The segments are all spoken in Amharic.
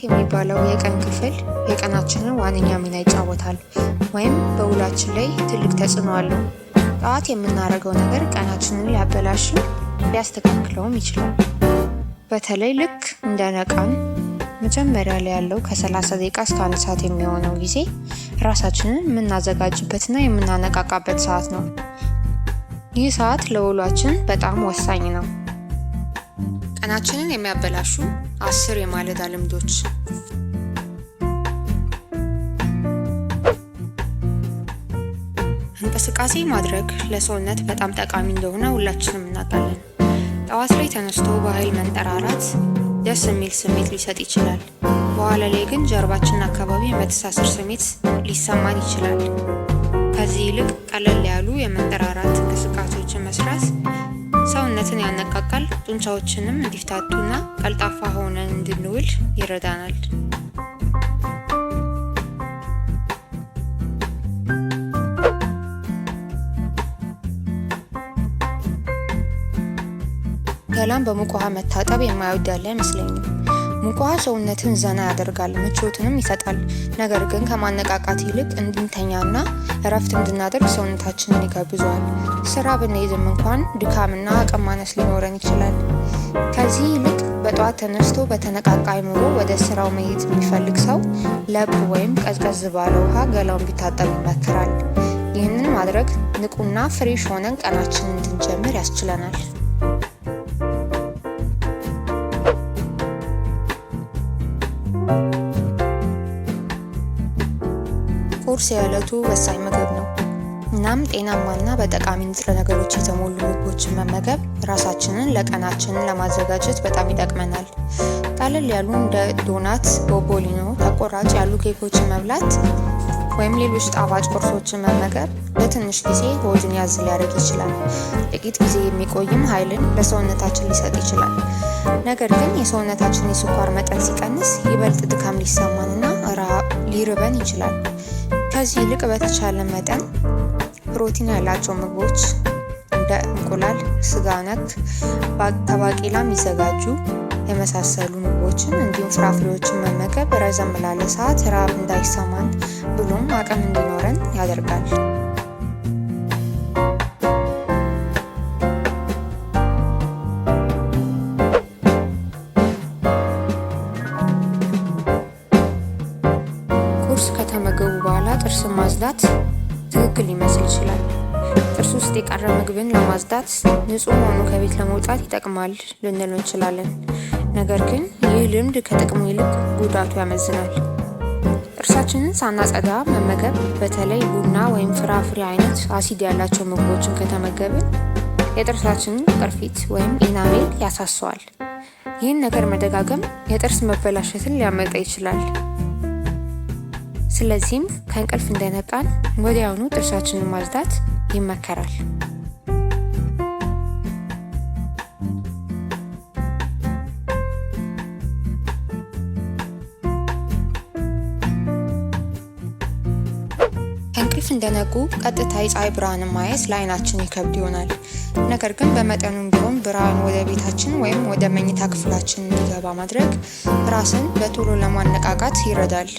የሚባለው የቀን ክፍል የቀናችንን ዋነኛ ሚና ይጫወታል ወይም በውሏችን ላይ ትልቅ ተጽዕኖ አለው። ጠዋት የምናደርገው ነገር ቀናችንን ሊያበላሽም ሊያስተካክለውም ይችላል። በተለይ ልክ እንደ ነቃን መጀመሪያ ላይ ያለው ከ30 ደቂቃ እስከ 1 ሰዓት የሚሆነው ጊዜ ራሳችንን የምናዘጋጅበትና የምናነቃቃበት ሰዓት ነው። ይህ ሰዓት ለውሏችን በጣም ወሳኝ ነው። ቀናችንን የሚያበላሹ 10 የማለዳ ልምዶች። እንቅስቃሴ ማድረግ ለሰውነት በጣም ጠቃሚ እንደሆነ ሁላችንም እናውቃለን። ጠዋት ላይ ተነስቶ በኃይል መንጠራራት ደስ የሚል ስሜት ሊሰጥ ይችላል። በኋላ ላይ ግን ጀርባችን አካባቢ የመተሳሰር ስሜት ሊሰማን ይችላል። ከዚህ ይልቅ ቀለል ያሉ የመንጠራራት እንቅስቃሴዎችን መስራት ሰውነትን ያነቃቃል፣ ጡንቻዎችንም እንዲፍታቱና ቀልጣፋ ሆነን እንድንውል ይረዳናል። ገላን በሙቅ ውሃ መታጠብ የማይወድ ያለ አይመስለኝም። ሙቅ ውሃ ሰውነትን ዘና ያደርጋል፣ ምቾትንም ይሰጣል። ነገር ግን ከማነቃቃት ይልቅ እንድንተኛና እረፍት እንድናደርግ ሰውነታችንን ይጋብዘዋል። ስራ ብንይዝም እንኳን ድካምና አቅም ማነስ ሊኖረን ይችላል። ከዚህ ይልቅ በጠዋት ተነስቶ በተነቃቃ አእምሮ ወደ ስራው መሄድ የሚፈልግ ሰው ለብ ወይም ቀዝቀዝ ባለ ውሃ ገላውን ቢታጠብ ይመከራል። ይህንን ማድረግ ንቁና ፍሬሽ ሆነን ቀናችንን እንድንጀምር ያስችለናል። ቁርስ የዕለቱ ወሳኝ ምግብ ነው። እናም ጤናማና በጠቃሚ ንጥረ ነገሮች የተሞሉ ምግቦችን መመገብ ራሳችንን ለቀናችንን ለማዘጋጀት በጣም ይጠቅመናል። ቀለል ያሉ እንደ ዶናት፣ ቦቦሊኖ፣ ተቆራጭ ያሉ ኬኮችን መብላት ወይም ሌሎች ጣፋጭ ቁርሶችን መመገብ ለትንሽ ጊዜ ሆድን ያዝ ሊያደርግ ይችላል። ጥቂት ጊዜ የሚቆይም ኃይልን ለሰውነታችን ሊሰጥ ይችላል። ነገር ግን የሰውነታችን የስኳር መጠን ሲቀንስ ይበልጥ ድካም ሊሰማንና ሊርበን ይችላል። ከዚህ ይልቅ በተቻለ መጠን ፕሮቲን ያላቸው ምግቦች እንደ እንቁላል፣ ስጋ ነክ፣ ከባቄላ የሚዘጋጁ የመሳሰሉ ምግቦችን እንዲሁም ፍራፍሬዎችን መመገብ ረዘም ላለ ሰዓት ረሃብ እንዳይሰማን ብሎም አቅም እንዲኖረን ያደርጋል። ቁርስ ከተመገቡ በኋላ ጥርስን ማጽዳት ትክክል ሊመስል ይችላል። ጥርስ ውስጥ የቀረ ምግብን ለማጽዳት ንጹህ ሆኖ ከቤት ለመውጣት ይጠቅማል ልንል እንችላለን። ነገር ግን ይህ ልምድ ከጥቅሙ ይልቅ ጉዳቱ ያመዝናል። ጥርሳችንን ሳናጸዳ መመገብ፣ በተለይ ቡና ወይም ፍራፍሬ አይነት አሲድ ያላቸው ምግቦችን ከተመገብን የጥርሳችንን ቅርፊት ወይም ኢናሜል ያሳሰዋል። ይህን ነገር መደጋገም የጥርስ መበላሸትን ሊያመጣ ይችላል። ስለዚህም ከእንቅልፍ እንደነቃን ወዲያውኑ ጥርሳችንን ማጽዳት ይመከራል። ከእንቅልፍ እንደነቁ ቀጥታ የፀሐይ ብርሃንን ማየት ለዓይናችን ይከብድ ይሆናል። ነገር ግን በመጠኑም ቢሆን ብርሃን ወደ ቤታችን ወይም ወደ መኝታ ክፍላችን እንዲገባ ማድረግ ራስን በቶሎ ለማነቃቃት ይረዳል።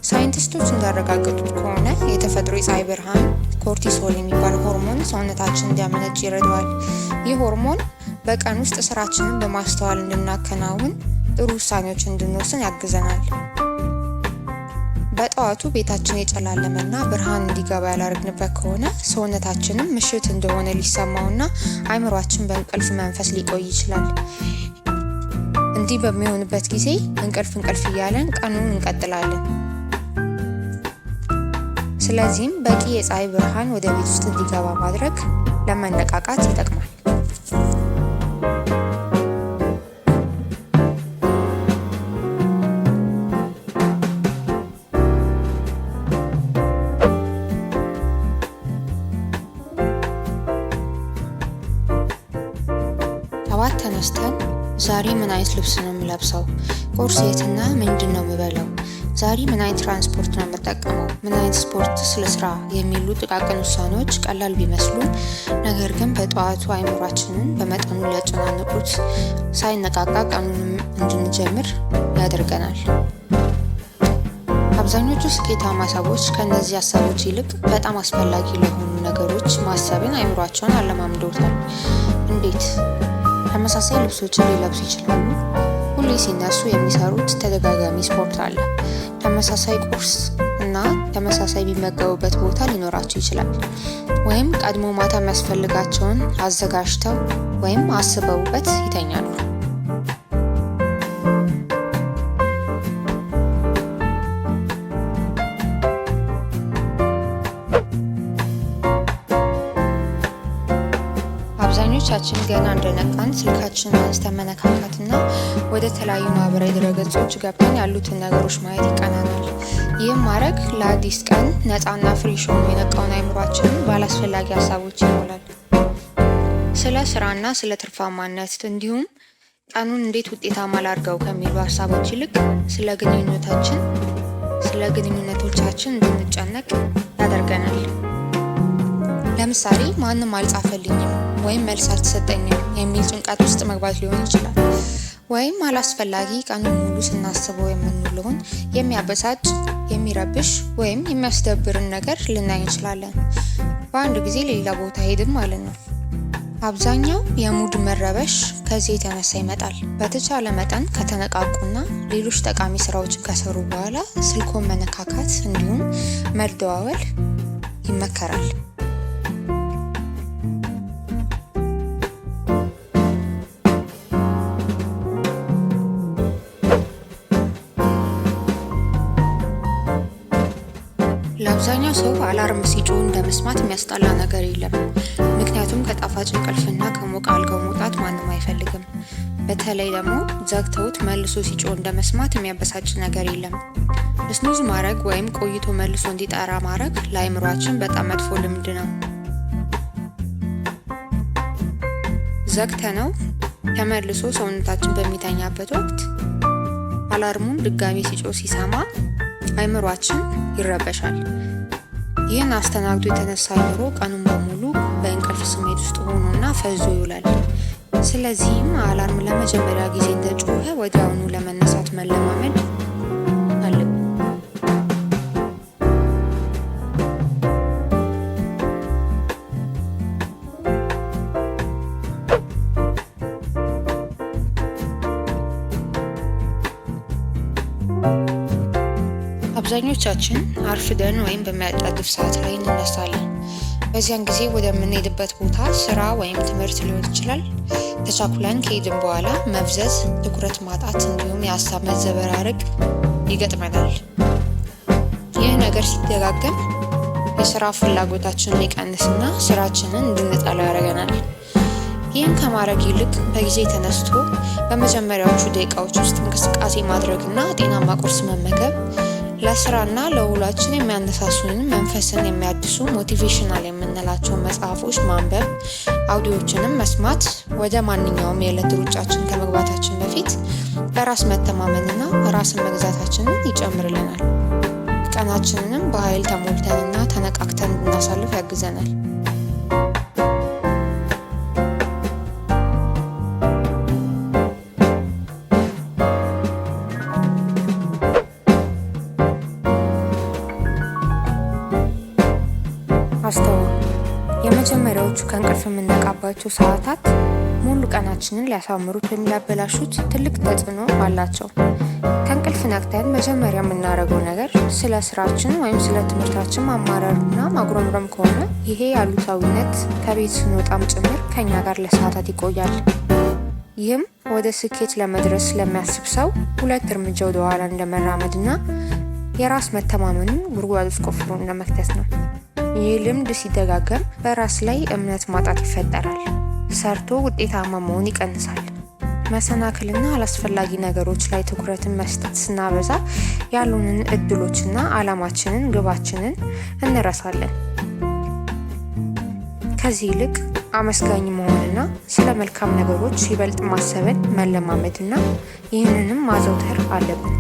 ሳይንቲስቶች እንዳረጋገጡት ከሆነ የተፈጥሮ የፀሐይ ብርሃን ኮርቲሶል የሚባል ሆርሞን ሰውነታችን እንዲያመነጭ ይረዳዋል። ይህ ሆርሞን በቀን ውስጥ ስራችንን በማስተዋል እንድናከናውን፣ ጥሩ ውሳኔዎች እንድንወስን ያግዘናል። በጠዋቱ ቤታችን የጨላለመና ብርሃን እንዲገባ ያላረግንበት ከሆነ ሰውነታችንም ምሽት እንደሆነ ሊሰማውና አእምሯችን በእንቅልፍ መንፈስ ሊቆይ ይችላል። እንዲህ በሚሆንበት ጊዜ እንቅልፍ እያለን ቀኑን እንቀጥላለን። ስለዚህም በቂ የፀሐይ ብርሃን ወደ ቤት ውስጥ እንዲገባ ማድረግ ለመነቃቃት ይጠቅማል። ጠዋት ተነስተን ዛሬ ምን አይነት ልብስ ነው የምለብሰው? ቁርስ የትና ምንድን ነው የምበላው? ዛሬ ምን አይነት ትራንስፖርት ነው የምጠቀመው? ምን አይነት ስፖርት ስለስራ የሚሉ ጥቃቅን ውሳኔዎች ቀላል ቢመስሉ ነገር ግን በጠዋቱ አእምሯችንን በመጠኑ ሊያጨናንቁት ሳይነቃቃ ቀኑንም እንድንጀምር ያደርገናል። አብዛኞቹ ስኬታማ ሰዎች ከእነዚህ ሀሳቦች ይልቅ በጣም አስፈላጊ ለሆኑ ነገሮች ማሰብን አእምሯቸውን አለማምደውታል። እንዴት? ተመሳሳይ ልብሶችን ሊለብሱ ይችላሉ። ሁሌ ሲነሱ የሚሰሩት ተደጋጋሚ ስፖርት አለ። ተመሳሳይ ቁርስ እና ተመሳሳይ የሚመገቡበት ቦታ ሊኖራቸው ይችላል። ወይም ቀድሞ ማታ የሚያስፈልጋቸውን አዘጋጅተው ወይም አስበውበት ይተኛሉ። አብዛኞቻችን ገና እንደነቃን ስልካችንን አንስተን መነካካትና ወደ ተለያዩ ማህበራዊ ድረገጾች ገብተን ያሉትን ነገሮች ማየት ይቀናናል። ይህም ማድረግ ለአዲስ ቀን ነፃና ፍሬሽ ሆኖ የነቃውን አእምሯችንን ባላስፈላጊ ሀሳቦች ይሞላል። ስለ ስራና ስለ ትርፋማነት እንዲሁም ቀኑን እንዴት ውጤታማ ላድርገው ከሚሉ ሀሳቦች ይልቅ ስለ ግንኙነቶቻችን እንድንጨነቅ ያደርገናል። ለምሳሌ ማንም አልጻፈልኝም ወይም መልስ አልተሰጠኝም የሚል ጭንቀት ውስጥ መግባት ሊሆን ይችላል። ወይም አላስፈላጊ ቀኑን ሙሉ ስናስበው የምንውለውን የሚያበሳጭ፣ የሚረብሽ ወይም የሚያስደብርን ነገር ልናይ እንችላለን። በአንድ ጊዜ ሌላ ቦታ ሄድን ማለት ነው። አብዛኛው የሙድ መረበሽ ከዚህ የተነሳ ይመጣል። በተቻለ መጠን ከተነቃቁና ሌሎች ጠቃሚ ስራዎችን ከሰሩ በኋላ ስልኮን መነካካት እንዲሁም መደዋወል ይመከራል። ለአብዛኛው ሰው አላርም ሲጮህ እንደመስማት የሚያስጠላ ነገር የለም። ምክንያቱም ከጣፋጭ እንቅልፍና ከሞቀ አልጋው መውጣት ማንም አይፈልግም። በተለይ ደግሞ ዘግተውት መልሶ ሲጮህ እንደመስማት የሚያበሳጭ ነገር የለም። ስኑዝ ማድረግ ወይም ቆይቶ መልሶ እንዲጠራ ማድረግ ለአእምሯችን በጣም መጥፎ ልምድ ነው። ዘግተነው ተመልሶ ሰውነታችን በሚተኛበት ወቅት አላርሙን ድጋሚ ሲጮህ ሲሰማ አእምሯችን ይረበሻል። ይህን አስተናግዶ የተነሳ አእምሮ ቀኑን በሙሉ በእንቅልፍ ስሜት ውስጥ ሆኖና ፈዞ ይውላል። ስለዚህም አላርም ለመጀመሪያ ጊዜ እንደጮኸ ወዲያውኑ ለመነሳት መለማመድ አለብን። አብዛኞቻችን አርፍደን ወይም በሚያጣድፍ ሰዓት ላይ እንነሳለን። በዚያን ጊዜ ወደምንሄድበት ቦታ ስራ ወይም ትምህርት ሊሆን ይችላል። ተቻኩለን ከሄድን በኋላ መፍዘዝ፣ ትኩረት ማጣት እንዲሁም የሀሳብ መዘበራረቅ ይገጥመናል። ይህ ነገር ሲደጋገም የስራ ፍላጎታችንን ሊቀንስና ስራችንን እንድንጠላው ያደርገናል። ይህን ከማድረግ ይልቅ በጊዜ ተነስቶ በመጀመሪያዎቹ ደቂቃዎች ውስጥ እንቅስቃሴ ማድረግና ጤናማ ቁርስ መመገብ፣ ለስራና ለውሏችን የሚያነሳሱንን መንፈስን የሚያድሱ ሞቲቬሽናል የምንላቸውን መጽሐፎች ማንበብ፣ አውዲዮችንም መስማት ወደ ማንኛውም የዕለት ሩጫችን ከመግባታችን በፊት በራስ መተማመንና ራስን መግዛታችንን ይጨምርልናል። ቀናችንንም በኃይል ተሞልተንና ተነቃቅተን እንድናሳልፍ ያግዘናል። አስተውሉ። የመጀመሪያዎቹ ከእንቅልፍ የምንነቃባቸው ሰዓታት ሙሉ ቀናችንን ሊያሳምሩት ወይም ሊያበላሹት ትልቅ ተጽዕኖ አላቸው። ከእንቅልፍ ነቅተን መጀመሪያ የምናደርገው ነገር ስለ ስራችን ወይም ስለ ትምህርታችን ማማረርና ማጉረምረም ከሆነ ይሄ አሉታዊነት ከቤት ስንወጣም ጭምር ከኛ ጋር ለሰዓታት ይቆያል። ይህም ወደ ስኬት ለመድረስ ስለሚያስብ ሰው 2 እርምጃ ወደ ኋላ እንደመራመድና የራስ መተማመንን ጉድጓድ ውስጥ ቆፍሮ እንደመክተት ነው። ይህ ልምድ ሲደጋገም በራስ ላይ እምነት ማጣት ይፈጠራል። ሰርቶ ውጤታማ መሆን ይቀንሳል። መሰናክልና አላስፈላጊ ነገሮች ላይ ትኩረትን መስጠት ስናበዛ ያሉንን እድሎችና ዓላማችንን፣ ግባችንን እንረሳለን። ከዚህ ይልቅ አመስጋኝ መሆንና ስለ መልካም ነገሮች ይበልጥ ማሰብን መለማመድና ይህንንም ማዘውተር አለብን።